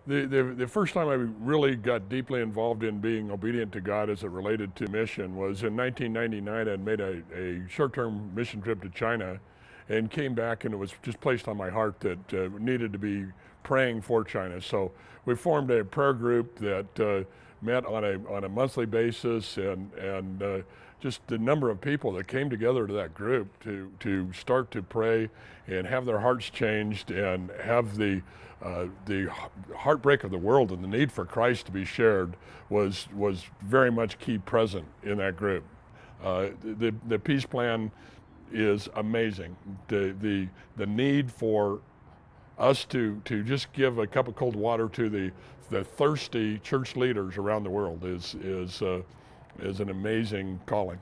The first time I really got deeply involved in being obedient to God as it related to mission was in 1999. I'd made a short-term mission trip to China and came back, and it was just placed on my heart that needed to be praying for China. So we formed a prayer group that met on a monthly basis, and just the number of people that came together to that group to start to pray and have their hearts changed and have the heartbreak of the world and the need for Christ to be shared was very much key present in that group. The peace plan is amazing. The need for us to just give a cup of cold water to the thirsty church leaders around the world is an amazing calling.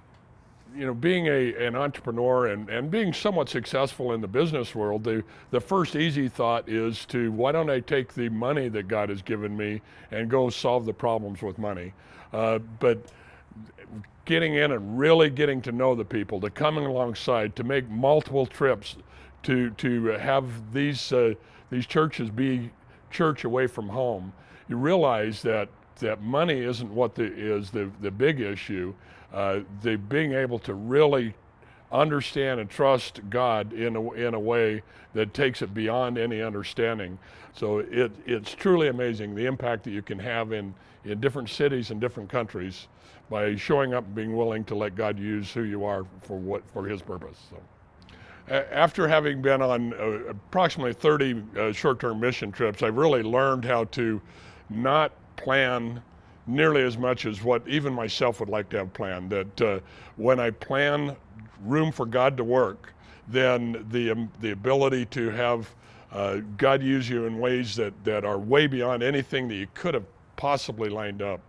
You know, being an entrepreneur and being somewhat successful in the business world, the first easy thought is why don't I take the money that God has given me and go solve the problems with money? But getting in and really getting to know the people, to coming alongside, to make multiple trips, to have these churches be church away from home, you realize that money isn't what is the big issue. The being able to really understand and trust God in a way that takes it beyond any understanding. So it's truly amazing the impact that you can have in different cities and different countries by showing up and being willing to let God use who you are for His purpose. So. After having been on approximately 30 short-term mission trips, I've really learned how to not plan nearly as much as what even myself would like to have planned. That when I plan room for God to work, then the ability to have God use you in ways that are way beyond anything that you could have possibly lined up.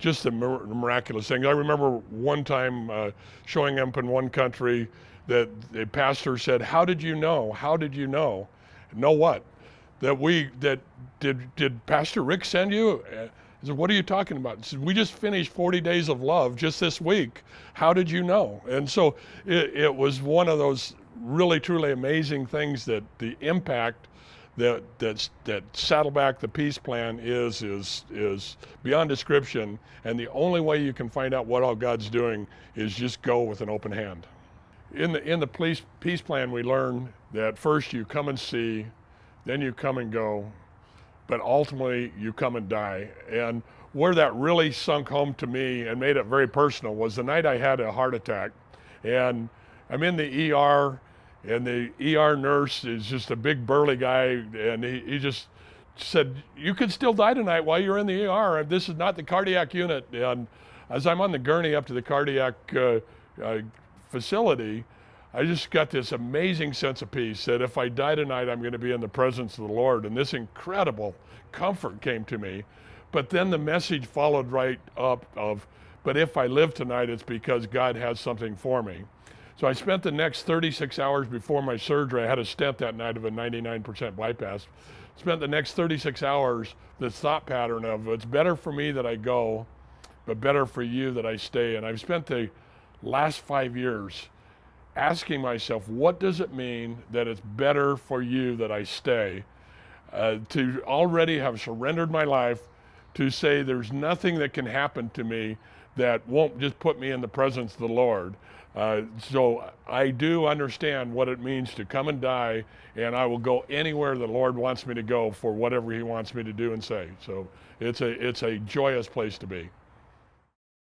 Just the miraculous things. I remember one time showing up in one country that the pastor said, "How did you know? How did you know?" Know what? Did Pastor Rick send you? I said, "What are you talking about?" He said, "We just finished 40 Days of Love just this week. How did you know?" And so it was one of those really, truly amazing things that the impact that Saddleback the Peace Plan is beyond description. And the only way you can find out what all God's doing is just go with an open hand. In the peace plan, we learn that first you come and see, then you come and go, but ultimately you come and die. And where that really sunk home to me and made it very personal was the night I had a heart attack. And I'm in the ER, and the ER nurse is just a big burly guy, and he just said, "You could still die tonight while you're in the ER. This is not the cardiac unit." And as I'm on the gurney up to the cardiac facility, I just got this amazing sense of peace that if I die tonight, I'm going to be in the presence of the Lord. And this incredible comfort came to me. But then the message followed right up of, but if I live tonight, it's because God has something for me. So I spent the next 36 hours before my surgery. I had a stent that night of a 99% bypass. Spent the next 36 hours, this thought pattern of, it's better for me that I go, but better for you that I stay. And I've spent the last 5 years asking myself, what does it mean that it's better for you that I stay? To already have surrendered my life to say there's nothing that can happen to me that won't just put me in the presence of the Lord. So I do understand what it means to come and die, and I will go anywhere the Lord wants me to go for whatever He wants me to do and say. So it's a joyous place to be.